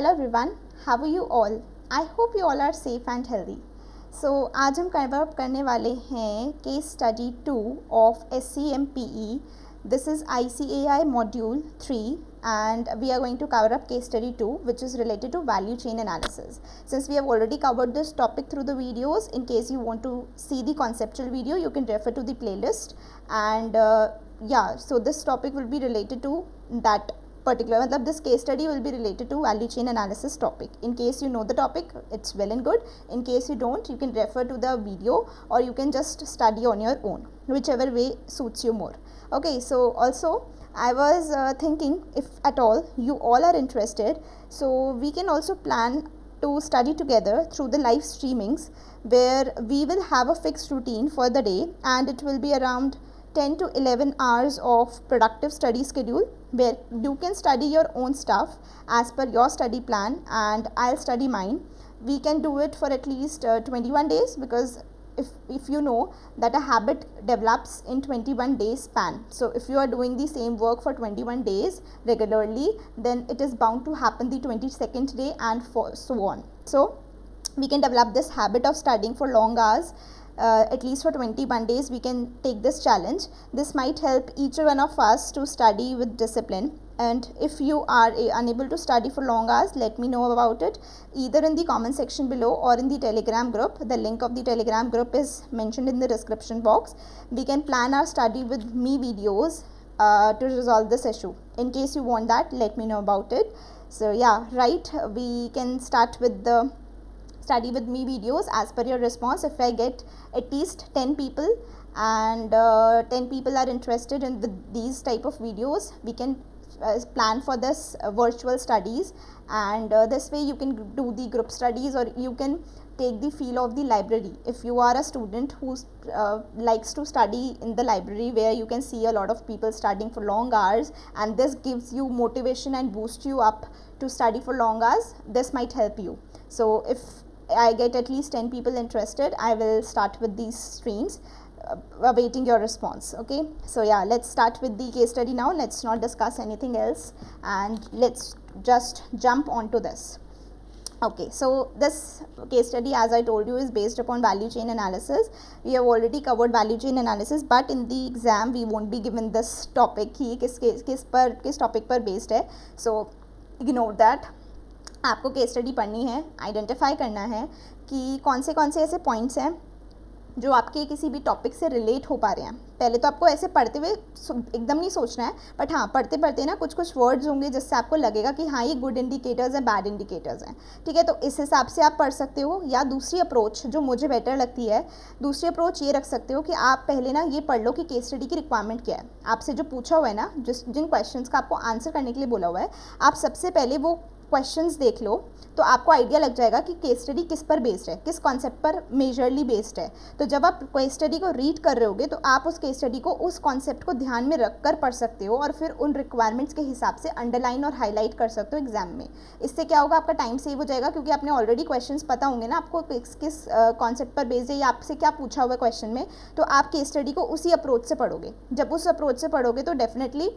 Hello everyone, how are you all? I hope you all are safe and healthy. So आज हम cover up करने वाले हैं case study 2 of SCMPE. This is ICAI module 3 and we are going to cover up case study 2 which is related to value chain analysis. Since we have already covered this topic through the videos, in case you want to see the conceptual video you can refer to the playlist and so this topic will be related to that particular, matlab this case study will be related to value chain analysis topic. In case you know the topic, it's well and good. In case you don't, you can refer to the video or you can just study on your own, whichever way suits you more. Okay, so also I was thinking, if at all you all are interested, so we can also plan to study together through the live streamings where we will have a fixed routine for the day and it will be around 10 to 11 hours of productive study schedule where you can study your own stuff as per your study plan and I'll study mine. We can do it for at least 21 days because if you know that a habit develops in 21 days span. So if you are doing the same work for 21 days regularly, then it is bound to happen the 22nd day and so on. So we can develop this habit of studying for long hours. At least for 21 days we can take this challenge. This might help each one of us to study with discipline, and if you are unable to study for long hours, let me know about it either in the comment section below or in the Telegram group. The link of the Telegram group is mentioned in the description box. We can plan our study with me videos to resolve this issue. In case you want that, let me know about it. So yeah, right, we can start with the study with me videos as per your response. If I get at least 10 people and 10 people are interested in with these type of videos, we can plan for this virtual studies, and this way you can do the group studies or you can take the feel of the library. If you are a student who likes to study in the library where you can see a lot of people studying for long hours and this gives you motivation and boosts you up to study for long hours, this might help you. So if I get at least 10 people interested, I will start with these streams, awaiting your response. Okay, so yeah, let's start with the case study now. Let's not discuss anything else and let's just jump onto this. Okay, so this case study, as I told you, is based upon value chain analysis. We have already covered value chain analysis, but in the exam we won't be given this topic कि किस topic पर based है. So ignore that. आपको case study पढ़नी है, identify करना है कि कौन से ऐसे पॉइंट्स हैं जो आपके किसी भी टॉपिक से रिलेट हो पा रहे हैं. पहले तो आपको ऐसे पढ़ते हुए एकदम नहीं सोचना है, बट हाँ पढ़ते पढ़ते ना कुछ वर्ड्स होंगे जिससे आपको लगेगा कि हाँ ये गुड इंडिकेटर्स हैं, बैड इंडिकेटर्स हैं. ठीक है, तो इस हिसाब से आप पढ़ सकते हो. या दूसरी अप्रोच जो मुझे बेटर लगती है, दूसरी अप्रोच ये रख सकते हो कि आप पहले ना ये पढ़ लो कि केस स्टडी की रिक्वायरमेंट क्या है. आपसे जो पूछा हुआ है ना, जिन क्वेश्चंस का आपको आंसर करने के लिए बोला हुआ है, आप सबसे पहले वो क्वेश्चंस देख लो तो आपको आइडिया लग जाएगा कि केस स्टडी किस पर बेस्ड है, किस कॉन्सेप्ट पर मेजरली बेस्ड है. तो जब आप केस स्टडी को रीड कर रहे होगे तो आप उस केस स्टडी को उस कॉन्सेप्ट को ध्यान में रख कर पढ़ सकते हो और फिर उन रिक्वायरमेंट्स के हिसाब से अंडरलाइन और हाईलाइट कर सकते हो एग्जाम में. इससे क्या होगा, आपका टाइम सेव हो जाएगा क्योंकि आपने ऑलरेडी क्वेश्चंस पता होंगे ना आपको किस कॉन्सेप्ट पर बेस्ड है या आपसे क्या पूछा हुआ है क्वेश्चन में. तो आप केस स्टडी को उसी अप्रोच से पढ़ोगे. जब उस अप्रोच से पढ़ोगे तो डेफिनेटली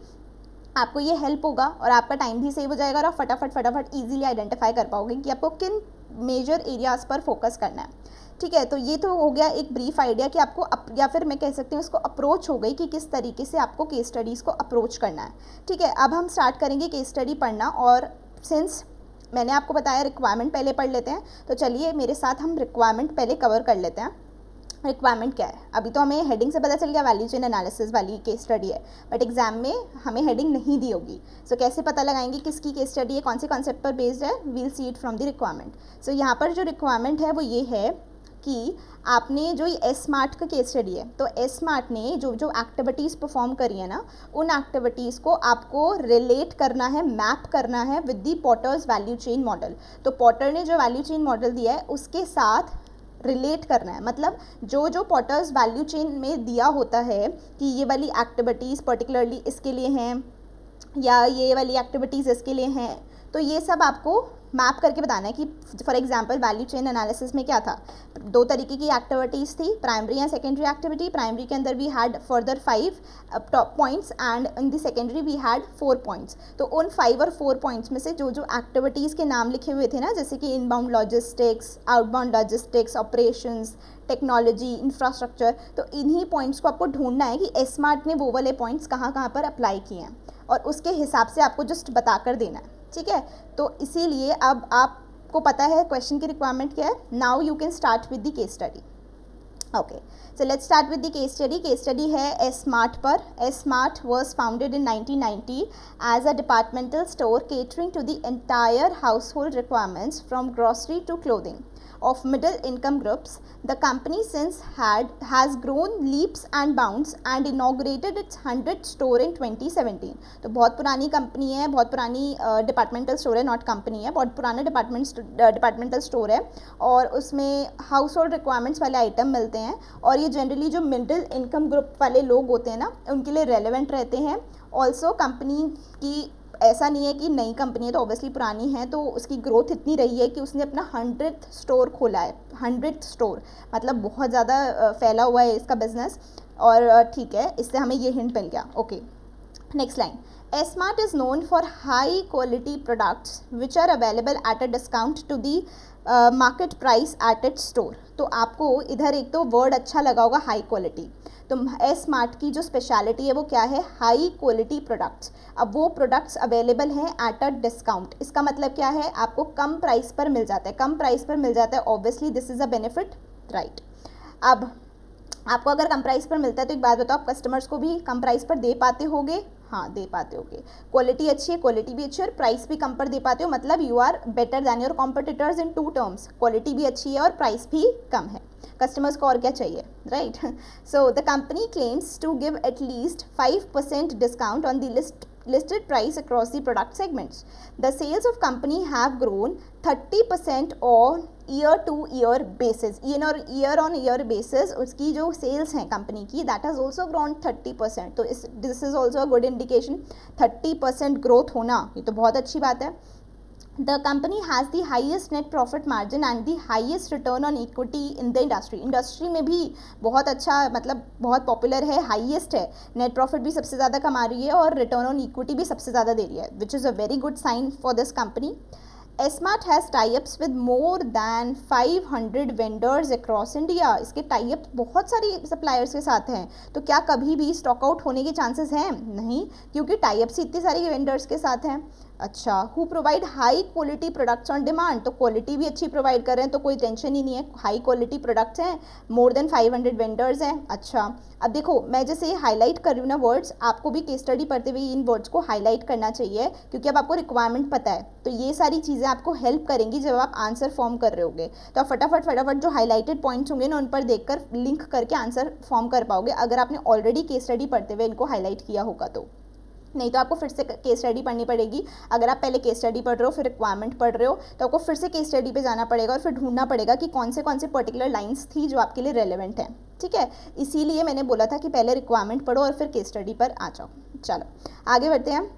आपको ये हेल्प होगा और आपका टाइम भी सेव हो जाएगा और आप फटाफट ईजिली आइडेंटिफाई कर पाओगे कि आपको किन मेजर एरियाज़ पर फोकस करना है. ठीक है, तो ये तो हो गया एक ब्रीफ आइडिया कि आपको या फिर मैं कह सकती हूँ इसको अप्रोच हो गई कि किस तरीके से आपको केस स्टडीज़ को अप्रोच करना है. ठीक है, अब हम स्टार्ट करेंगे केस स्टडी पढ़ना. और सिंस मैंने आपको बताया रिक्वायरमेंट पहले पढ़ लेते हैं, तो चलिए मेरे साथ हम रिक्वायरमेंट पहले कवर कर लेते हैं. रिक्वायरमेंट क्या है, अभी तो हमें हेडिंग से पता चल गया वैल्यू चेन एनालिसिस वाली केस स्टडी है, बट एग्जाम में हमें हेडिंग नहीं दी होगी. सो कैसे पता लगाएंगे किसकी केस स्टडी है, कौन से कॉन्सेप्ट पर बेस्ड है, we'll see it from the requirement. So यहाँ पर जो रिक्वायरमेंट है वो ये है कि आपने जो ये स्मार्ट का केस स्टडी है, तो स्मार्ट ने जो एक्टिविटीज़ परफॉर्म करी है ना, उन एक्टिविटीज़ को आपको रिलेट करना है, मैप करना है with the Porter's value chain model. तो पॉटर ने जो वैल्यू चेन मॉडल दिया है उसके साथ रिलेट करना है. मतलब जो पॉटर्स वैल्यू चेन में दिया होता है कि ये वाली एक्टिविटीज़ पर्टिकुलरली इसके लिए हैं या ये वाली एक्टिविटीज़ इसके लिए हैं, तो ये सब आपको मैप करके बताना है कि for example value chain analysis में क्या था, 2 तरीके की एक्टिविटीज़ थी, primary and secondary activity. Primary के अंदर we had further 5 top points and in the secondary we had 4 points. तो उन 5 और 4 पॉइंट्स में से जो जो एक्टिविटीज़ के नाम लिखे हुए थे ना, जैसे कि inbound logistics, outbound logistics, operations, technology, infrastructure, तो इन्हीं पॉइंट्स को आपको ढूंढना है कि एस्मार्ट ने वो वाले पॉइंट्स कहाँ कहाँ पर अप्लाई किए हैं और उसके हिसाब से आपको जस्ट बता कर देना है, ठीक है। तो इसीलिए अब आपको पता है क्वेश्चन की रिक्वायरमेंट क्या है। Now you can start with the case study. Okay, so let's start with the case study. Case study है एस्मार्ट पर। Esmart was founded in 1990 as a departmental store catering to the entire household requirements from grocery to clothing of middle income groups. The company since has grown leaps and bounds and inaugurated its 100th store in 2017. तो बहुत पुरानी company है, बहुत पुरानी departmental store है, not company है, बहुत पुराना डिपार्टमेंटल स्टोर है और उसमें हाउस होल्ड रिक्वायरमेंट्स वाले आइटम मिलते हैं और ये जनरली जो मिडिल इनकम ग्रुप वाले लोग होते हैं ना, उनके लिए रेलेवेंट रहते हैं। ऑल्सो कंपनी की ऐसा नहीं है कि नई कंपनी है तो ऑब्वियसली पुरानी है, तो उसकी ग्रोथ इतनी रही है कि उसने अपना 100th स्टोर खोला है। 100th स्टोर मतलब बहुत ज़्यादा फैला हुआ है इसका बिजनेस और ठीक है, इससे हमें ये हिंट मिल गया। Okay, next line. Esmart is known for high quality products which are available at a discount to the market price at its store. तो आपको इधर एक तो वर्ड अच्छा लगा होगा हाई क्वालिटी, तो एस्मार्ट की जो स्पेशलिटी है वो क्या है, हाई क्वालिटी प्रोडक्ट्स। अब वो प्रोडक्ट्स अवेलेबल हैं एट अ डिस्काउंट, इसका मतलब क्या है, आपको कम प्राइस पर मिल जाता है। कम प्राइस पर मिल जाता है, obviously this is a benefit, right. अब आपको अगर कम प्राइस पर मिलता है तो एक बात बताओ, आप कस्टमर्स को भी कम प्राइस पर दे पाते होगे? हाँ, दे पाते होगे। क्वालिटी अच्छी है, क्वालिटी भी अच्छी है और प्राइस भी कम पर दे पाते हो, मतलब you are better than your competitors in 2 terms. Quality भी अच्छी है और प्राइस भी कम है, कस्टमर्स को और क्या चाहिए, right. So the company claims to give at least 5% discount on the listed price across the product segments. The sales of company have grown 30% on year-to-year basis. Year on year basis उसकी जो sales हैं company की, that has also grown 30%. तो this is also a good indication. 30% growth होना ये तो बहुत अच्छी बात है। The company has the highest net profit margin and the highest return on equity in the industry. Industry में भी बहुत अच्छा, मतलब बहुत पॉपुलर है, हाईएस्ट है, नेट प्रॉफिट भी सबसे ज़्यादा कमा रही है और रिटर्न ऑन इक्विटी भी सबसे ज़्यादा दे रही है, which is a very good sign for this company. Esmart has types with more than 500 vendors across India. इसके टाइप बहुत सारी सप्लायर्स के साथ हैं, तो क्या कभी भी स्टॉक आउट होने के चांसेस हैं? नहीं, क्योंकि टाइप्स इतने सारे वेंडर्स के साथ हैं। अच्छा, who provide high quality products on demand, तो क्वालिटी भी अच्छी प्रोवाइड कर रहे हैं, तो कोई टेंशन ही नहीं है, हाई क्वालिटी प्रोडक्ट्स हैं, मोर देन 500 वेंडर्स हैं। अच्छा, अब देखो मैं जैसे हाईलाइट कर रही हूँ ना वर्ड्स, आपको भी केस स्टडी पढ़ते हुए इन वर्ड्स को हाईलाइट करना चाहिए, क्योंकि अब आपको रिक्वायरमेंट पता है, तो ये सारी चीज़ें आपको हेल्प करेंगी जब आप आंसर फॉर्म कर रहे होगे। तो आप फटाफट जो हाईलाइटेड पॉइंट्स होंगे ना, उन पर देखकर लिंक करके आंसर फॉर्म कर पाओगे, अगर आपने ऑलरेडी केस स्टडी पढ़ते हुए इनको हाईलाइट किया होगा तो। नहीं तो आपको फिर से केस स्टडी पढ़नी पड़ेगी। अगर आप पहले केस स्टडी पढ़ रहे हो फिर रिक्वायरमेंट पढ़ रहे हो, तो आपको फिर से केस स्टडी पे जाना पड़ेगा और फिर ढूंढना पड़ेगा कि कौन से पर्टिकुलर लाइंस थी जो आपके लिए रेलेवेंट हैं, ठीक है। इसीलिए मैंने बोला था कि पहले रिक्वायरमेंट पढ़ो और फिर केस स्टडी पर आ जाओ। चलो आगे बढ़ते हैं।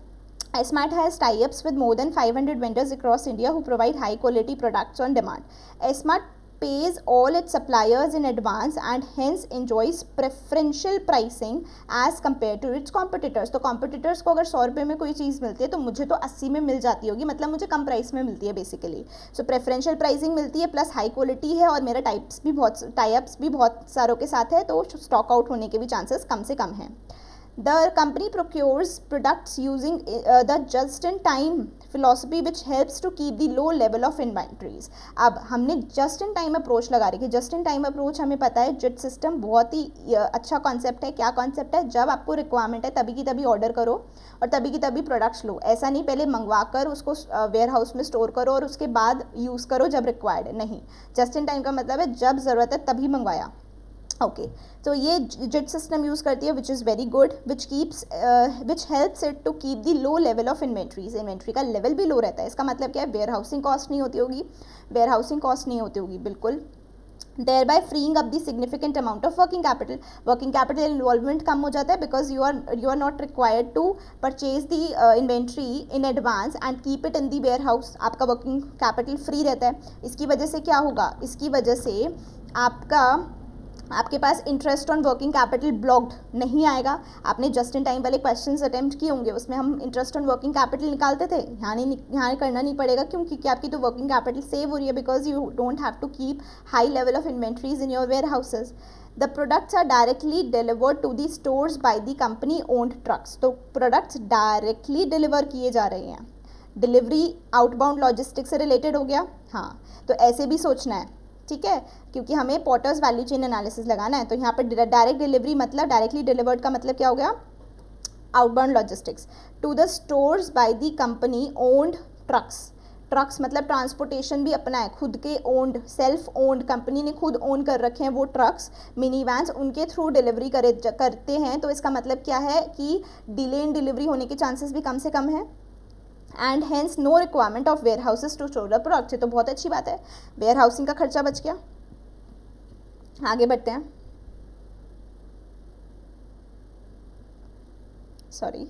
Esmart has tie-ups with more than 500 vendors across India who provide high-quality products on demand. Esmart pays all its suppliers in advance and hence enjoys preferential pricing as compared to its competitors. तो competitors को अगर 100 रुपये में कोई चीज़ मिलती है तो मुझे तो 80 में मिल जाती होगी, मतलब मुझे कम प्राइस में मिलती है बेसिकली। सो प्रेफरेंशियल प्राइसिंग मिलती है, प्लस हाई क्वालिटी है और मेरा टाइप्स भी बहुत सारों के साथ है, तो स्टॉक आउट होने के भी चांसेस कम से कम हैं। The company procures products using the just-in-time philosophy which helps to keep the low level of inventories. अब हमने just-in-time approach लगा रही है। just-in-time approach हमें पता है, JIT सिस्टम बहुत ही अच्छा कॉन्सेप्ट है। क्या कॉन्सेप्ट है? जब आपको रिक्वायरमेंट है तभी की तभी ऑर्डर करो और तभी की तभी प्रोडक्ट्स लो। ऐसा नहीं पहले मंगवा कर उसको वेयर हाउस में स्टोर करो और उसके बाद यूज़ करो जब रिक्वायर्ड, नहीं। just-in-time का मतलब है जब ज़रूरत है तभी मंगवाया। ओके, तो ये JIT सिस्टम यूज़ करती है, which is very good, which helps it to keep the low level of inventories. Inventory का लेवल भी लो रहता है, इसका मतलब क्या है? वेयर हाउसिंग कॉस्ट नहीं होती होगी, बिल्कुल। thereby freeing up the significant amount of working capital. Working capital involvement कम हो जाता है because you are not required to purchase the inventory in advance and keep it in the warehouse. आपका working capital free रहता है. इसकी वजह से क्या होगा, इसकी वजह से आपके पास interest on working capital blocked नहीं आएगा. आपने जस्ट इन टाइम वाले क्वेश्चंस अटेम्प्ट किए होंगे, उसमें हम इंटरेस्ट ऑन वर्किंग कैपिटल निकालते थे. यहाँ करना नहीं पड़ेगा. क्यों? क्योंकि आपकी तो वर्किंग कैपिटल सेव हो रही है because you don't have to keep high level of inventories in your warehouses. The products are directly delivered to the stores by the company owned trucks. तो प्रोडक्ट्स डायरेक्टली डिलीवर किए जा रहे हैं. Delivery outbound logistics से related हो गया. हाँ, तो ऐसे भी सोचना है, ठीक है, क्योंकि हमें पॉटर्स वैल्यू चेन एनालिसिस लगाना है. तो यहाँ पर डायरेक्ट डिलीवरी मतलब डायरेक्टली डिलीवर्ड का मतलब क्या हो गया, outbound logistics to the stores by the company owned trucks. Trucks मतलब ट्रांसपोर्टेशन भी अपना है, खुद के ओन्ड, सेल्फ ओन्ड, कंपनी ने खुद ओन कर रखे हैं वो ट्रक्स, मिनी वैन्स, उनके थ्रू डिलीवरी करते हैं. तो इसका मतलब क्या है कि डिले इन डिलीवरी होने के चांसेस भी कम से कम है. And hence no requirement of warehouses to store the products. ये तो बहुत अच्छी बात है, वेयर हाउसिंग का खर्चा बच गया. आगे बढ़ते हैं. Sorry,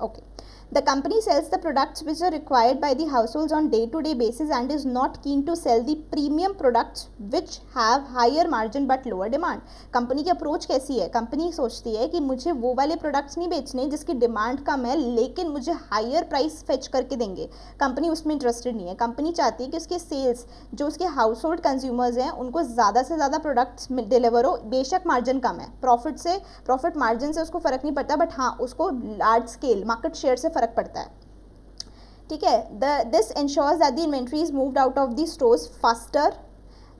okay. The company sells the products which are required by the households on day-to-day basis and is not keen to sell the premium products which have higher margin but lower demand. Company की approach कैसी है? Company सोचती है कि मुझे वो वाले products नहीं बेचने जिसकी डिमांड कम है लेकिन मुझे हायर प्राइस फेच करके देंगे. कंपनी उसमें इंटरेस्टेड नहीं है. कंपनी चाहती है कि उसके सेल्स, जो उसके हाउस होल्ड कंज्यूमर्स हैं, उनको ज़्यादा से ज़्यादा प्रोडक्ट्स डिलीवर हो. बेशक मार्जिन कम है, प्रॉफिट मार्जिन से उसको फ़र्क नहीं पड़ता, बट हाँ, उसको लार्ज स्केल मार्केट शेयर से फ़र्क पड़ता है. ठीक है. This ensures that the inventory is moved out of the stores faster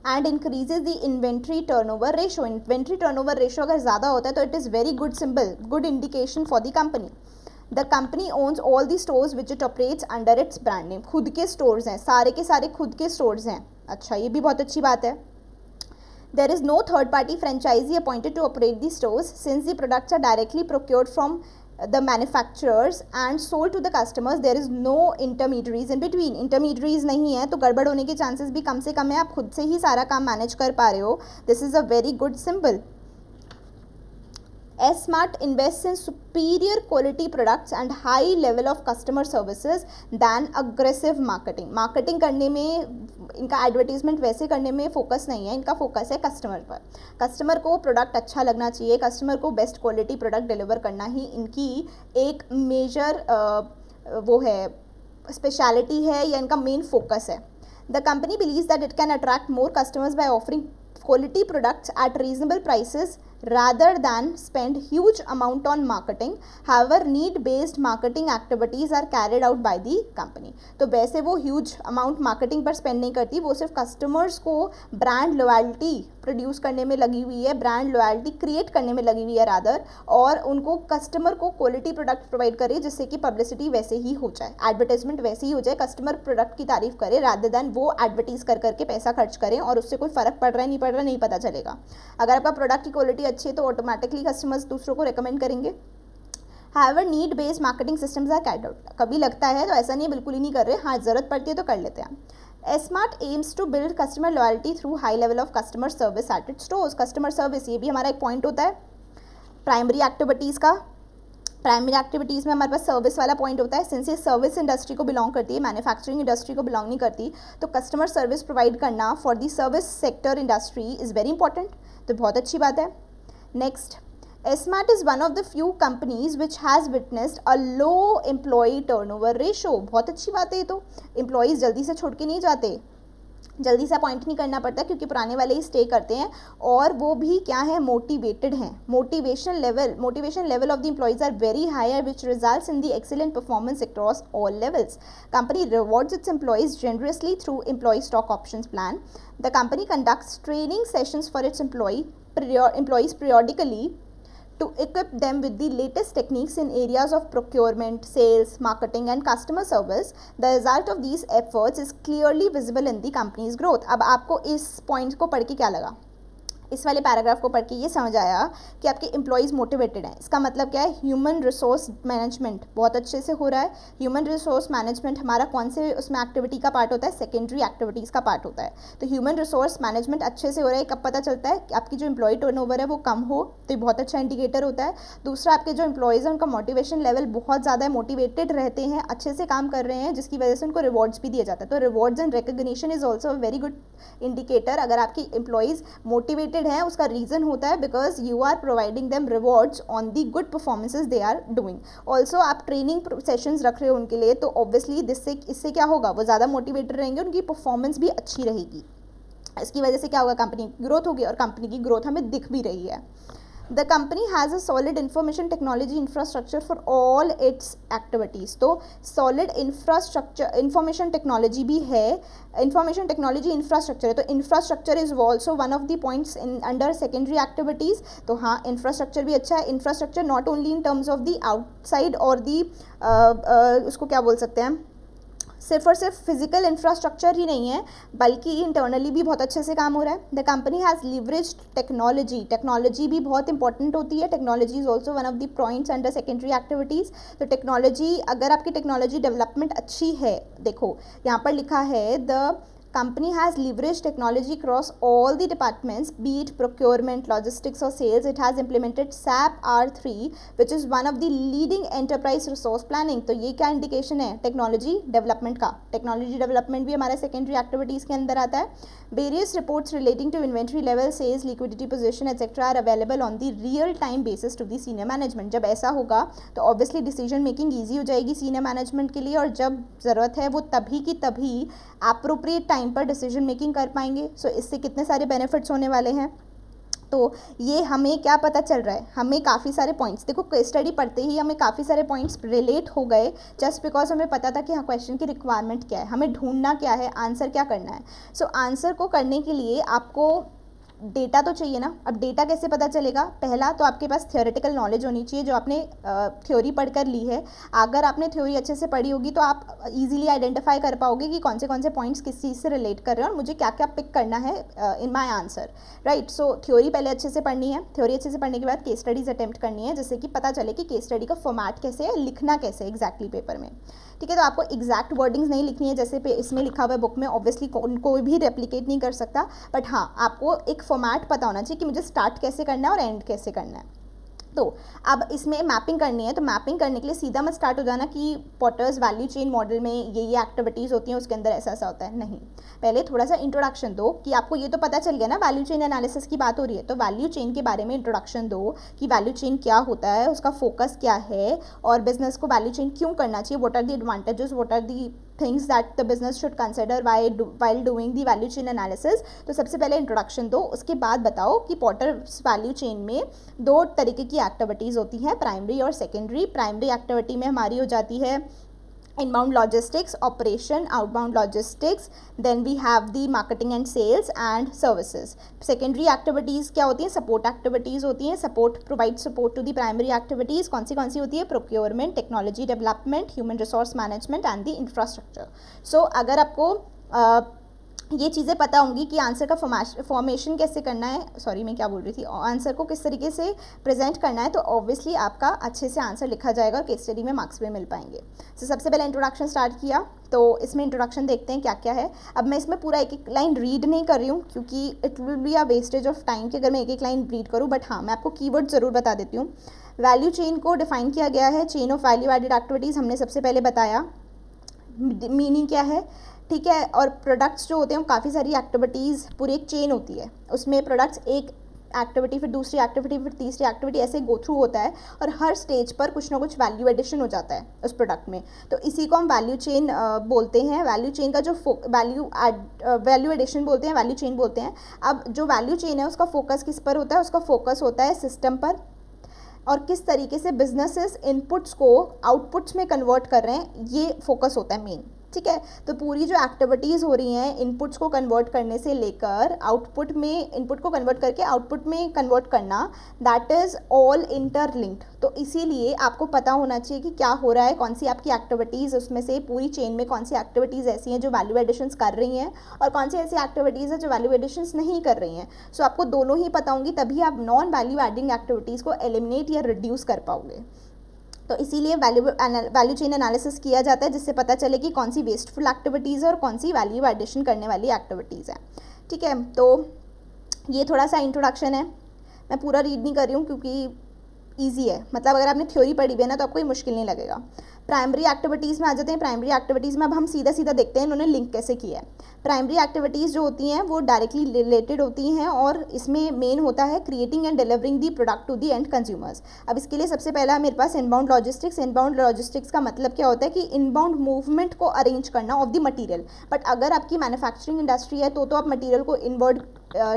and increases the inventory turnover ratio. Inventory turnover ratio अगर ज़्यादा होता है तो it is very good symbol, good indication for the company. The company owns all the stores which it operates under its brand name. खुद के stores हैं, सारे के सारे खुद के स्टोर्स हैं. अच्छा, ये भी बहुत अच्छी बात है. There is no third party franchisee appointed to operate the stores since the products are directly procured from the manufacturers and sold to the customers. There is no intermediaries in between. Intermediaries नहीं है तो गड़बड़ होने के chances भी कम से कम है. आप खुद से ही सारा काम मैनेज कर पा रहे हो. This is a very good symbol. S-Mart invests in superior quality products and high level of customer services than aggressive marketing. Marketing करने में, इनका एडवर्टीजमेंट वैसे करने में फोकस नहीं है. इनका फोकस है कस्टमर पर. कस्टमर को प्रोडक्ट अच्छा लगना चाहिए, कस्टमर को बेस्ट क्वालिटी प्रोडक्ट डिलीवर करना ही इनकी एक मेजर वो है, स्पेशलिटी है, या इनका मेन फोकस है. The company believes that it can attract more customers by offering quality products at reasonable prices rather than spend huge amount on marketing. However, need based marketing activities are carried out by the company. तो वैसे वो huge amount marketing पर spend नहीं करती, वो सिर्फ customers को brand loyalty produce करने में लगी हुई है, ब्रांड लॉयल्टी क्रिएट करने में लगी हुई है रादर, और उनको कस्टमर को क्वालिटी प्रोडक्ट प्रोवाइड करे जिससे कि पब्लिसिटी वैसे ही हो जाए, एडवर्टाइजमेंट वैसे ही हो जाए, कस्टमर प्रोडक्ट की तारीफ करे रादर दैन वो एडवर्टीज कर करके पैसा खर्च करें और उससे कोई फ़र्क पड़ रहा है नहीं पड़ रहा नहीं पता चलेगा. अगर आपका प्रोडक्ट की क्वालिटी अच्छी है तो ऑटोमेटिकली कस्टमर्स दूसरों को रिकमेंड करेंगे. However need based marketing systems are carried out. कभी लगता है तो ऐसा नहीं, बिल्कुल ही नहीं कर रहे, हाँ ज़रूरत पड़ती है तो कर लेते हैं. S-Mart aims to build customer loyalty through high level of customer service at its stores. Customer service, ये भी हमारा एक पॉइंट होता है प्राइमरी एक्टिविटीज़ का. प्राइमरी एक्टिविटीज़ में हमारे पास सर्विस वाला पॉइंट होता है. सिंस ये सर्विस इंडस्ट्री को बिलोंग करती है, मैन्युफैक्चरिंग इंडस्ट्री को बिलोंग नहीं करती, तो कस्टमर सर्विस प्रोवाइड करना for the service sector industry is very important. तो बहुत अच्छी बात है. Next, S-Mart is one of the few companies which has witnessed a low employee turnover ratio. बहुत अच्छी बात है ये तो. एम्प्लॉयज़ जल्दी से छोड़ के नहीं जाते, जल्दी से अपॉइंट नहीं करना पड़ता क्योंकि पुराने वाले ही स्टे करते हैं और वो भी क्या है, मोटिवेटेड हैं. Motivation level of the employees are very higher which results in the excellent performance across all levels. Company rewards its employees generously through employ stock options plan. The company conducts training sessions for its employees periodically to equip them with the latest techniques in areas of procurement, sales, marketing and customer service. The result of these efforts is clearly visible in the company's growth. अब आपको इस point को पढ़ के क्या लगा? इस वाले पैराग्राफ को पढ़ के ये समझ आया कि आपके एम्प्लॉयज़ मोटिवेटेड हैं। इसका मतलब क्या है, ह्यूमन रिसोर्स मैनेजमेंट बहुत अच्छे से हो रहा है। ह्यूमन रिसोर्स मैनेजमेंट हमारा कौन से उसमें एक्टिविटी का पार्ट होता है, सेकेंडरी एक्टिविटीज़ का पार्ट होता है। तो ह्यूमन रिसोर्स मैनेजमेंट अच्छे से हो रहा है। कब पता चलता है कि आपकी जो एम्प्लॉय टर्नओवर है वो कम हो, तो ये बहुत अच्छा इंडिकेटर होता है। दूसरा, आपके जो एम्प्लॉयज़ हैं उनका मोटिवेशन लेवल बहुत ज़्यादा है, मोटिवेटेड रहते हैं, अच्छे से काम कर रहे हैं, जिसकी वजह से उनको रिवॉर्ड्स भी दिया जाता है। तो rewards and recognition is also a very good indicator. अगर आपकी एम्प्लॉयज़ मोटिवेटेड हैं, उसका रीज़न होता है because you are providing them rewards on the good performances they are doing. Also आप ट्रेनिंग सेशंस रख रहे हो उनके लिए, तो ऑब्वियसली इससे क्या होगा, वो ज़्यादा मोटिवेटेड रहेंगे, उनकी परफॉर्मेंस भी अच्छी रहेगी। इसकी वजह से क्या होगा, कंपनी की ग्रोथ होगी, और कंपनी की ग्रोथ हमें दिख भी रही है। The company has a solid information technology infrastructure for all it's activities. तो सॉलिड इंफ्रास्ट्रक्चर, इंफॉर्मेशन टेक्नोलॉजी भी है, इंफॉर्मेशन टेक्नोलॉजी इंफ्रास्ट्रक्चर है। तो infrastructure is also one of the points in under secondary activities. तो हाँ, इंफ्रास्ट्रक्चर भी अच्छा है। Infrastructure not only in terms of the outside और दी उसको क्या बोल सकते हैं, सिर्फ और सिर्फ फिजिकल इंफ्रास्ट्रक्चर ही नहीं है, बल्कि इंटरनली भी बहुत अच्छे से काम हो रहा है। The company has leveraged technology, technology भी बहुत इंपॉर्टेंट होती है। Technology is also one of the points under secondary activities. तो टेक्नोलॉजी, अगर आपकी टेक्नोलॉजी डेवलपमेंट अच्छी है, देखो यहाँ पर लिखा है the company has leveraged technology across all the departments, be it procurement, logistics or sales. It has implemented SAP R3, which is one of the leading enterprise resource planning. तो ये क्या इंडिकेशन है टेक्नोलॉजी डेवलपमेंट का। Technology development भी हमारे secondary activities के अंदर आता है। Various reports relating to inventory level, sales, liquidity position etcetera are available on the real time basis to the senior management. जब ऐसा होगा तो ऑब्वियसली डिसीजन मेकिंग ईजी हो जाएगी सीनियर मैनेजमेंट के लिए, और जब ज़रूरत है वो तभी की तभी अप्रोप्रिएट टाइम पर डिसीजन मेकिंग कर पाएंगे। सो इससे कितने सारे बेनिफिट्स होने वाले हैं। तो ये हमें क्या पता चल रहा है, हमें काफ़ी सारे पॉइंट्स, देखो केस स्टडी पढ़ते ही हमें काफ़ी सारे पॉइंट्स रिलेट हो गए, जस्ट बिकॉज हमें पता था कि हाँ क्वेश्चन की रिक्वायरमेंट क्या है, हमें ढूंढना क्या है, आंसर क्या करना है। सो आंसर को करने के लिए आपको डेटा तो चाहिए ना। अब डेटा कैसे पता चलेगा, पहला तो आपके पास थियोरेटिकल नॉलेज होनी चाहिए, जो आपने थ्योरी पढ़कर ली है। अगर आपने थ्योरी अच्छे से पढ़ी होगी तो आप इजीली आइडेंटिफाई कर पाओगे कि कौन से पॉइंट्स किस चीज़ से रिलेट कर रहे हैं और मुझे क्या क्या पिक करना है in my answer, right. So theory पहले अच्छे से पढ़नी है। थ्योरी अच्छे से पढ़ने के बाद केस स्टडीज़ अटेम्प्ट करनी है, जिससे कि पता चले कि केस स्टडी का फॉर्मेट कैसे है, लिखना कैसे एग्जैक्टली पेपर में, ठीक है। तो आपको एग्जैक्ट वर्डिंग्स नहीं लिखनी है जैसे इसमें लिखा हुआ है बुक में, ऑब्वियसली कोई भी रेप्लिकेट नहीं कर सकता, बट हाँ आपको एक फॉर्मेट पता होना चाहिए कि मुझे स्टार्ट कैसे करना है और एंड कैसे करना है। तो अब इसमें मैपिंग करनी है, तो मैपिंग करने के लिए सीधा मत स्टार्ट हो जाना कि पॉटर्स वैल्यू चेन मॉडल में ये एक्टिविटीज़ होती हैं, उसके अंदर ऐसा ऐसा होता है, नहीं। पहले थोड़ा सा इंट्रोडक्शन दो कि आपको ये तो पता चल गया ना, वैल्यू चेन एनालिसिस की बात हो रही है, तो वैल्यू चेन के बारे में इंट्रोडक्शन दो कि वैल्यू चेन क्या होता है, उसका फोकस क्या है, और बिजनेस को वैल्यू चेन क्यों करना चाहिए, what are the advantages, what are the things that the business should consider while doing the value chain analysis. तो सबसे पहले इंट्रोडक्शन दो, उसके बाद बताओ कि पॉटर्स वैल्यू चेन में दो तरीके की एक्टिविटीज़ होती हैं, प्राइमरी और सेकेंडरी। प्राइमरी एक्टिविटी में हमारी हो जाती है inbound logistics, operation, outbound logistics, then we have the marketing and sales and services. Secondary activities क्या होती हैं, support activities होती हैं, support provide support to the primary activities। कौन सी होती है, procurement, technology development, human resource management and the infrastructure। So अगर आपको ये चीज़ें पता होंगी कि आंसर का फॉर्मेशन कैसे करना है, सॉरी मैं क्या बोल रही थी, आंसर को किस तरीके से प्रेजेंट करना है, तो ऑब्वियसली आपका अच्छे से आंसर लिखा जाएगा और केस स्टडी में मार्क्स भी मिल पाएंगे। तो सबसे पहले इंट्रोडक्शन स्टार्ट किया, तो इसमें इंट्रोडक्शन देखते हैं क्या क्या है। अब मैं इसमें पूरा एक एक लाइन रीड नहीं कर रही हूँ क्योंकि it will be a wastage of time कि अगर मैं एक एक लाइन रीड करूँ, बट हाँ मैं आपको कीवर्ड ज़रूर बता देती हूँ। वैल्यू चेन को डिफाइन किया गया है, chain of value added activities हमने सबसे पहले बताया, मीनिंग क्या है, ठीक है। और प्रोडक्ट्स जो होते हैं, काफ़ी सारी एक्टिविटीज़, पूरी एक चेन होती है, उसमें प्रोडक्ट्स एक एक्टिविटी फिर दूसरी एक्टिविटी फिर तीसरी एक्टिविटी ऐसे गो थ्रू होता है, और हर स्टेज पर कुछ ना कुछ वैल्यू एडिशन हो जाता है उस प्रोडक्ट में, तो इसी को हम वैल्यू चेन बोलते हैं। वैल्यू चेन का जो वैल्यू एडिशन बोलते हैं, वैल्यू चेन बोलते हैं। अब जो वैल्यू चेन है उसका फोकस किस पर होता है, उसका फोकस होता है सिस्टम पर, और किस तरीके से बिजनेसेस इनपुट्स को आउटपुट्स में कन्वर्ट कर रहे हैं, ये फोकस होता है मेन, ठीक है। तो पूरी जो एक्टिविटीज़ हो रही हैं इनपुट्स को कन्वर्ट करने से लेकर आउटपुट में, इनपुट को कन्वर्ट करके आउटपुट में कन्वर्ट करना, दैट इज़ ऑल इंटरलिंक्ड। तो इसीलिए आपको पता होना चाहिए कि क्या हो रहा है, कौन सी आपकी एक्टिविटीज़, उसमें से पूरी चेन में कौन सी एक्टिविटीज़ ऐसी हैं जो वैल्यू एडिशंस कर रही हैं और कौन सी ऐसी एक्टिविटीज़ है जो वैल्यू एडिशंस नहीं कर रही हैं। सो आपको दोनों ही पता होंगी, तभी आप नॉन वैल्यू एडिंग एक्टिविटीज़ को एलिमिनेट या रिड्यूस कर पाओगे। तो इसीलिए वैल्यू चेन एनालिसिस किया जाता है, जिससे पता चले कि कौन सी वेस्टफुल एक्टिविटीज़ है और कौन सी वैल्यू एडिशन करने वाली एक्टिविटीज़ है। ठीक है, तो ये थोड़ा सा इंट्रोडक्शन है, मैं पूरा रीड नहीं कर रही हूँ क्योंकि ईजी है, मतलब अगर आपने थ्योरी पढ़ी भी है ना तो आपको ये मुश्किल नहीं लगेगा। प्राइमरी एक्टिविटीज़ में आ जाते हैं। प्राइमरी एक्टिविटीज़ में अब हम सीधा सीधा देखते हैं इन्होंने लिंक कैसे किया है। प्राइमरी एक्टिविटीज़ जो होती हैं वो डायरेक्टली रिलेटेड होती हैं और इसमें मेन होता है creating and delivering the product to the end consumers. अब इसके लिए सबसे पहला मेरे पास इनबाउंड लॉजिस्टिक्स। इनबाउंड लॉजिस्टिक्स का मतलब क्या होता है कि इनबाउंड मूवमेंट को अरेंज करना ऑफ द मटीरियल। बट अगर आपकी मैन्युफैक्चरिंग इंडस्ट्री है तो आप मटीरियल को इनवर्ड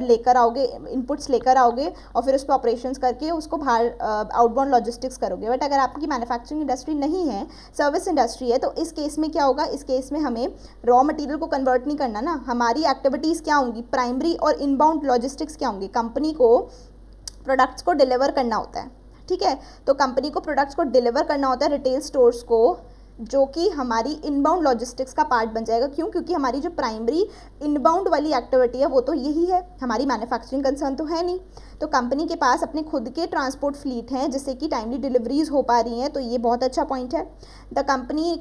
लेकर आओगे, इनपुट्स लेकर आओगे और फिर उस पर ऑपरेशंस करके उसको बाहर आउटबाउंड लॉजिस्टिक्स करोगे। बट अगर आपकी मैन्युफैक्चरिंग इंडस्ट्री नहीं है, सर्विस इंडस्ट्री है, तो इस केस में क्या होगा, इस केस में हमें रॉ मटेरियल को कन्वर्ट नहीं करना ना। हमारी एक्टिविटीज़ क्या होंगी, प्राइमरी और इनबाउंड लॉजिस्टिक्स क्या होंगी, कंपनी को प्रोडक्ट्स को डिलीवर करना होता है। ठीक है, तो कंपनी को प्रोडक्ट्स को डिलीवर करना होता है रिटेल स्टोर्स को, जो कि हमारी इनबाउंड लॉजिस्टिक्स का पार्ट बन जाएगा। क्यों? क्योंकि हमारी जो प्राइमरी इनबाउंड वाली एक्टिविटी है वो तो यही है, हमारी मैन्युफैक्चरिंग कंसर्न तो है नहीं। तो कंपनी के पास अपने खुद के ट्रांसपोर्ट फ्लीट हैं जिससे कि टाइमली डिलीवरीज हो पा रही हैं, तो ये बहुत अच्छा पॉइंट है। The company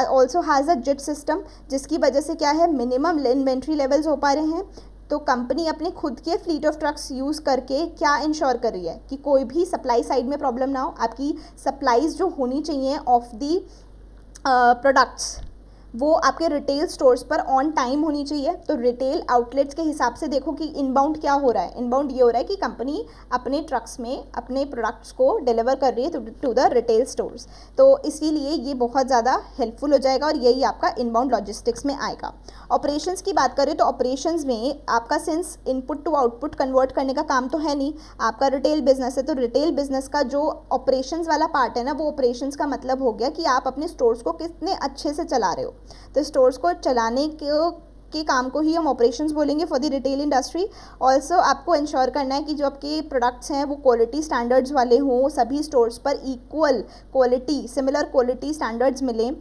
also has a JIT system, जिसकी वजह से क्या है, मिनिमम इन्वेंट्री लेवल्स हो पा रहे हैं। तो कंपनी अपने खुद के फ्लीट ऑफ ट्रक्स यूज़ करके क्या इंश्योर कर रही है कि कोई भी सप्लाई साइड में प्रॉब्लम ना हो। आपकी सप्लाईज जो होनी चाहिए ऑफ दी प्रोडक्ट्स वो आपके रिटेल स्टोर्स पर ऑन टाइम होनी चाहिए। तो रिटेल आउटलेट्स के हिसाब से देखो कि इनबाउंड क्या हो रहा है। इनबाउंड ये हो रहा है कि कंपनी अपने ट्रक्स में अपने प्रोडक्ट्स को डिलीवर कर रही है टू द रिटेल स्टोर्स। तो इसीलिए ये बहुत ज़्यादा हेल्पफुल हो जाएगा और यही आपका इनबाउंड लॉजिस्टिक्स में आएगा। ऑपरेशंस की बात करें तो ऑपरेशंस में आपका since input to output convert करने का काम तो है नहीं, आपका रिटेल बिजनेस है, तो रिटेल बिजनेस का जो ऑपरेशंस वाला पार्ट है ना, वो ऑपरेशंस का मतलब हो गया कि आप अपने स्टोर्स को कितने अच्छे से चला रहे हो। तो स्टोर्स को चलाने के काम को ही हम ऑपरेशंस बोलेंगे for the retail industry. Also आपको इंश्योर करना है कि जो आपके प्रोडक्ट्स हैं वो क्वालिटी स्टैंडर्ड्स वाले हों, सभी स्टोर्स पर equal quality, similar quality standards मिलें।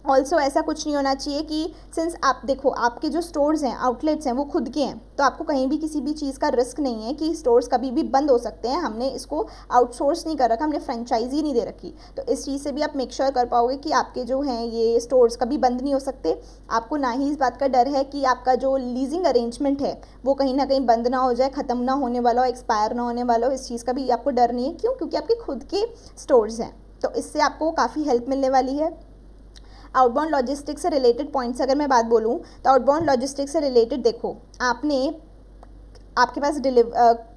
ऑल्सो ऐसा कुछ नहीं होना चाहिए कि सिंस आप देखो आपके जो स्टोर्स हैं, आउटलेट्स हैं, वो खुद के हैं, तो आपको कहीं भी किसी भी चीज़ का रिस्क नहीं है कि स्टोर्स कभी भी बंद हो सकते हैं। हमने इसको आउटसोर्स नहीं कर रखा, हमने फ्रेंचाइजी नहीं दे रखी, तो इस चीज़ से भी आप मेक श्योर कर पाओगे कि आपके जो हैं ये स्टोर्स कभी बंद नहीं हो सकते। आपको ना ही इस बात का डर है कि आपका जो लीजिंग अरेंजमेंट है वो कहीं ना कहीं बंद ना हो जाए, ख़त्म ना होने वाला हो, एक्सपायर ना होने वाला हो, इस चीज़ का भी आपको डर नहीं है। क्यों? क्योंकि आपके खुद के स्टोर्स हैं, तो इससे आपको काफ़ी हेल्प मिलने वाली है। आउटबाउंड लॉजिस्टिक्स से रिलेटेड पॉइंट्स अगर मैं बात बोलूँ तो आउटबाउंड लॉजिस्टिक्स से रिलेटेड देखो, आपके पास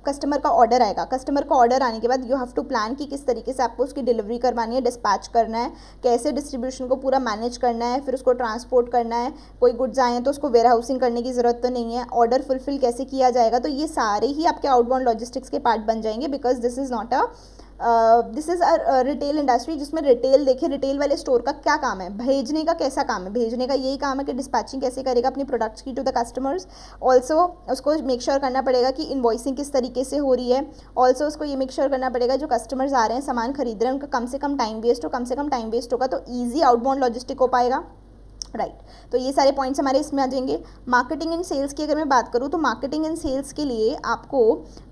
कस्टमर का ऑर्डर आएगा। कस्टमर का ऑर्डर आने के बाद यू हैव टू प्लान कि किस तरीके से आपको उसकी डिलीवरी करवानी है, डिस्पैच करना है, कैसे डिस्ट्रीब्यूशन को पूरा मैनेज करना है, फिर उसको ट्रांसपोर्ट करना है। कोई गुड्स आए हैं तो उसको वेयर हाउसिंग करने की ज़रूरत तो नहीं है, ऑर्डर फुलफिल कैसे किया जाएगा। तो ये सारे ही आपके आउटबाउंड लॉजिस्टिक्स के पार्ट बन जाएंगे, because this is a retail industry जिसमें रिटेल, देखिए रिटेल वाले स्टोर का क्या काम है, भेजने का कैसा काम है, भेजने का यही काम है कि डिस्पैचिंग कैसे करेगा अपनी प्रोडक्ट्स की टू द कस्टमर्स। ऑल्सो उसको मेक श्योर करना पड़ेगा कि इन्वॉइसिंग किस तरीके से हो रही है। ऑल्सो उसको ये मेक श्योर करना पड़ेगा जो कस्टमर्स आ रहे हैं, सामान खरीद रहे हैं, उनका कम से कम टाइम वेस्ट होगा, तो ईजी आउटबाउंड लॉजिस्टिक हो पाएगा। राइट, तो ये सारे पॉइंट्स हमारे इसमें आ जाएंगे। मार्केटिंग एंड सेल्स की अगर मैं बात करूँ तो मार्केटिंग एंड सेल्स के लिए आपको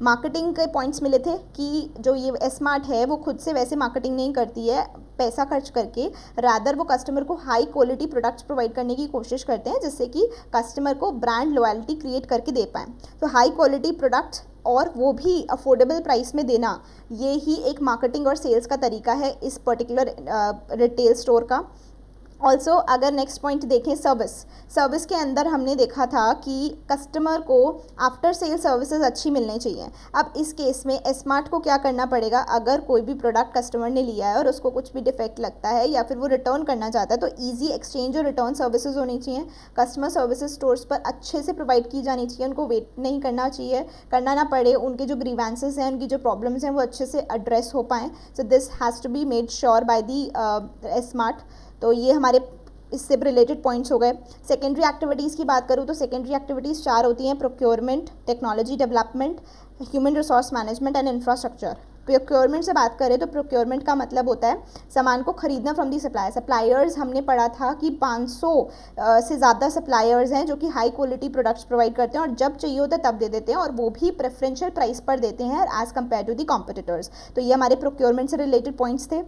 मार्केटिंग के पॉइंट्स मिले थे कि जो ये स्मार्ट है वो खुद से वैसे मार्केटिंग नहीं करती है पैसा खर्च करके, रादर वो कस्टमर को हाई क्वालिटी प्रोडक्ट्स प्रोवाइड करने की कोशिश करते हैं जिससे कि कस्टमर को ब्रांड लॉयल्टी क्रिएट करके दे पाएँ। तो हाई क्वालिटी प्रोडक्ट्स और वो भी अफोर्डेबल प्राइस में देना, ये ही एक मार्केटिंग और सेल्स का तरीका है इस पर्टिकुलर रिटेल स्टोर का। ऑल्सो अगर नेक्स्ट पॉइंट देखें, सर्विस के अंदर हमने देखा था कि कस्टमर को आफ्टर सेल सर्विसेज अच्छी मिलनी चाहिए। अब इस केस में स्मार्ट को क्या करना पड़ेगा, अगर कोई भी प्रोडक्ट कस्टमर ने लिया है और उसको कुछ भी डिफेक्ट लगता है या फिर वो रिटर्न करना चाहता है, तो ईजी एक्सचेंज और रिटर्न सर्विसेज होनी चाहिए। कस्टमर सर्विसेज स्टोर्स पर अच्छे से प्रोवाइड की जानी चाहिए, उनको वेट नहीं करना चाहिए, करना ना पड़े, उनके जो ग्रीवेंसेस हैं, उनकी जो प्रॉब्लम्स हैं वो अच्छे से एड्रेस हो पाएँ। So this has to be made sure by the smart. तो ये हमारे इससे रिलेटेड पॉइंट्स हो गए। सेकेंडरी एक्टिविटीज़ की बात करूँ तो सेकेंडरी एक्टिविटीज़ 4 होती हैं, procurement, technology development, human resource management and infrastructure. Procurement से बात करें तो प्रोक्योरमेंट का मतलब होता है सामान को खरीदना फ्रॉम दी सप्लायर। सप्लायर्स हमने पढ़ा था कि 500 से ज़्यादा सप्लायर्स हैं जो कि हाई क्वालिटी प्रोडक्ट्स प्रोवाइड करते हैं और जब चाहिए होता है तब दे देते हैं, और वो भी प्रेफरेंशियल प्राइस पर देते हैं as compare to the competitors. तो ये हमारे प्रोक्योरमेंट से रिलेटेड पॉइंट्स थे।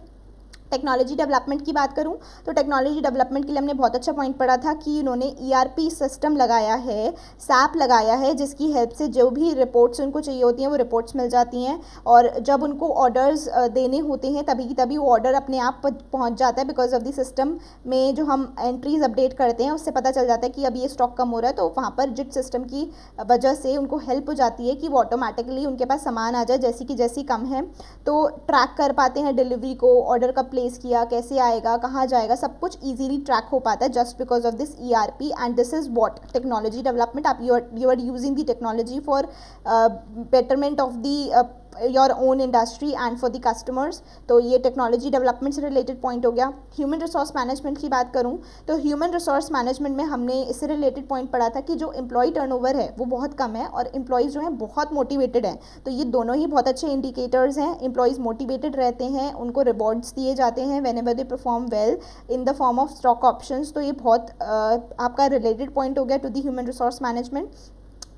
टेक्नोलॉजी डेवलपमेंट की बात करूं तो टेक्नोलॉजी डेवलपमेंट के लिए हमने बहुत अच्छा पॉइंट पढ़ा था कि उन्होंने ईआरपी सिस्टम लगाया है, सैप लगाया है, जिसकी हेल्प से जो भी रिपोर्ट्स उनको चाहिए होती हैं वो रिपोर्ट्स मिल जाती हैं, और जब उनको ऑर्डर्स देने होते हैं तभी की तभी वो ऑर्डर अपने आप पहुंच जाता है, बिकॉज ऑफ द सिस्टम में जो हम एंट्रीज अपडेट करते हैं उससे पता चल जाता है कि अब ये स्टॉक कम हो रहा है, तो वहाँ पर जिट सिस्टम की वजह से उनको हेल्प हो जाती है कि वो ऑटोमेटिकली उनके पास सामान आ जाए जैसी कम है, तो ट्रैक कर पाते हैं डिलीवरी को, ऑर्डर कब प्लेस किया, कैसे आएगा, कहाँ जाएगा, सब कुछ इजीली ट्रैक हो पाता है just because of this ERP. And this is what technology development. आप you are using the technology for betterment of the your own industry and for the customers. तो ये टेक्नोलॉजी डेवलपमेंट से related point हो गया। Human resource management की बात करूँ तो ह्यूमन रिसोर्स मैनेजमेंट में हमने इससे रिलेटेड पॉइंट पढ़ा था कि जो एम्प्लॉय टर्नओवर है वो बहुत कम है और एम्प्लॉयज़ जो हैं बहुत मोटिवेटेड हैं। तो ये दोनों ही बहुत अच्छे इंडिकेटर्स हैं। एम्प्लॉयज़ मोटिवेटेड रहते हैं, उनको रिवॉर्ड्स दिए जाते हैं whenever they perform well in the form of stock options. तो ये बहुत आपका रिलेटेड पॉइंट हो गया to the human resource management.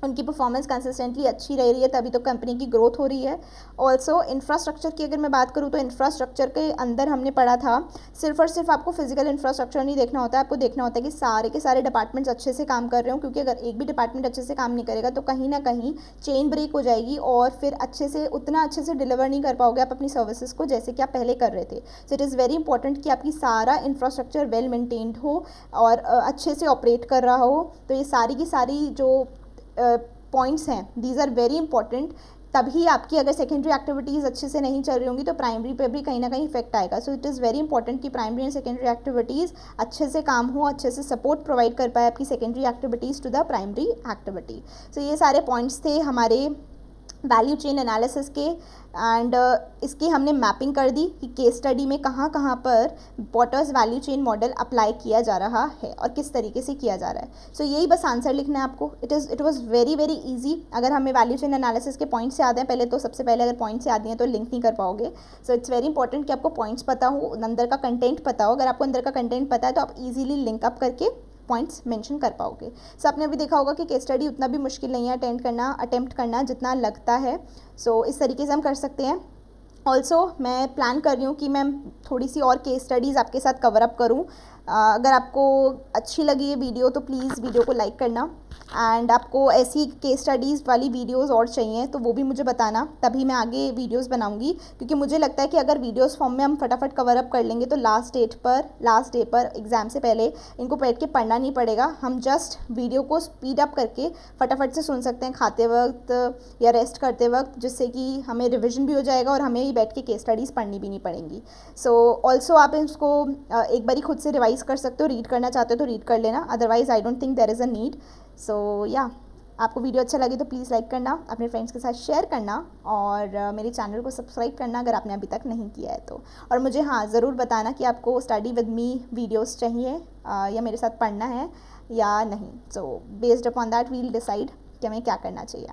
उनकी परफॉर्मेंस कंसिस्टेंटली अच्छी रह रही है तभी तो कंपनी की ग्रोथ हो रही है। ऑल्सो इंफ्रास्ट्रक्चर की अगर मैं बात करूँ तो इंफ्रास्ट्रक्चर के अंदर हमने पढ़ा था सिर्फ और सिर्फ आपको फिजिकल इंफ्रास्ट्रक्चर नहीं देखना होता है, आपको देखना होता है कि सारे के सारे डिपार्टमेंट्स अच्छे से काम कर रहे हो, क्योंकि अगर एक भी डिपार्टमेंट अच्छे से काम नहीं करेगा तो कहीं ना कहीं चेन ब्रेक हो जाएगी और फिर उतना अच्छे से डिलीवर नहीं कर पाओगे आप अपनी सर्विसेज को जैसे कि आप पहले कर रहे थे। So it is very important कि आपकी सारा इंफ्रास्ट्रक्चर वेल मेंटेन्ड हो और अच्छे से ऑपरेट कर रहा हो। तो ये सारी की सारी जो पॉइंट्स हैं दीज आर वेरी इंपॉर्टेंट। तभी आपकी अगर सेकेंडरी एक्टिविटीज़ अच्छे से नहीं चल रही होंगी तो प्राइमरी पे भी कहीं ना कहीं इफेक्ट आएगा। So it is very important कि प्राइमरी एंड सेकेंडरी एक्टिविटीज़ अच्छे से काम हो, अच्छे से सपोर्ट प्रोवाइड कर पाए आपकी secondary activities to the primary activity. So ये सारे पॉइंट्स थे हमारे वैल्यू चेन एनालिसिस के। एंड इसकी हमने मैपिंग कर दी कि केस स्टडी में कहाँ कहाँ पर Porter's value chain model apply किया जा रहा है और किस तरीके से किया जा रहा है। सो यही बस आंसर लिखना है आपको। It was very very easy. अगर हमें वैल्यू चेन एनालिसिस के पॉइंट्स याद हैं पहले, तो सबसे पहले अगर पॉइंट्स याद नहीं है तो लिंक नहीं कर पाओगे। सो इट्स वेरी इंपॉर्टेंट कि आपको पॉइंट्स पता हो, अंदर का कंटेंट पता हो। अगर आपको अंदर का कंटेंट पता है तो आप ईजिली लिंक अप करके पॉइंट्स मेंशन कर पाओगे। सो आपने अभी देखा होगा कि केस स्टडी उतना भी मुश्किल नहीं है अटेम्प्ट करना जितना लगता है। सो इस तरीके से हम कर सकते हैं। ऑल्सो मैं प्लान कर रही हूँ कि मैं थोड़ी सी और केस स्टडीज़ आपके साथ कवर अप करूँ। अगर आपको अच्छी लगी ये वीडियो तो प्लीज़ वीडियो को लाइक करना, एंड आपको ऐसी केस स्टडीज़ वाली वीडियोस और चाहिए तो वो भी मुझे बताना, तभी मैं आगे वीडियोस बनाऊंगी। क्योंकि मुझे लगता है कि अगर वीडियोस फॉर्म में हम फटाफट कवर अप कर लेंगे तो लास्ट डे पर एग्ज़ाम से पहले इनको बैठ के पढ़ना नहीं पड़ेगा। हम जस्ट वीडियो को स्पीड अप करके फटाफट से सुन सकते हैं खाते वक्त या रेस्ट करते वक्त, जिससे कि हमें रिविजन भी हो जाएगा और हमें ही बैठ के केस स्टडीज़ पढ़नी भी नहीं पड़ेंगी। सो ऑल्सो आप इसको एक बारी खुद से रिवाइज कर सकते हो। रीड करना चाहते हो तो रीड कर लेना, otherwise I don't think there is a need. So या आपको वीडियो अच्छा लगे तो प्लीज़ लाइक करना, अपने फ्रेंड्स के साथ शेयर करना और मेरे चैनल को सब्सक्राइब करना अगर आपने अभी तक नहीं किया है तो। और मुझे हाँ ज़रूर बताना कि आपको स्टडी विद मी वीडियोस चाहिए या मेरे साथ पढ़ना है या नहीं। So based upon that we'll decide कि हमें क्या करना चाहिए।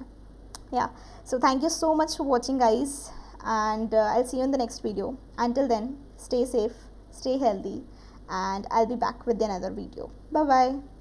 या so thank you so much for watching guys, and I'll see you in the next video. Until then, stay safe, stay healthy, and I'll be back with another video. Bye bye.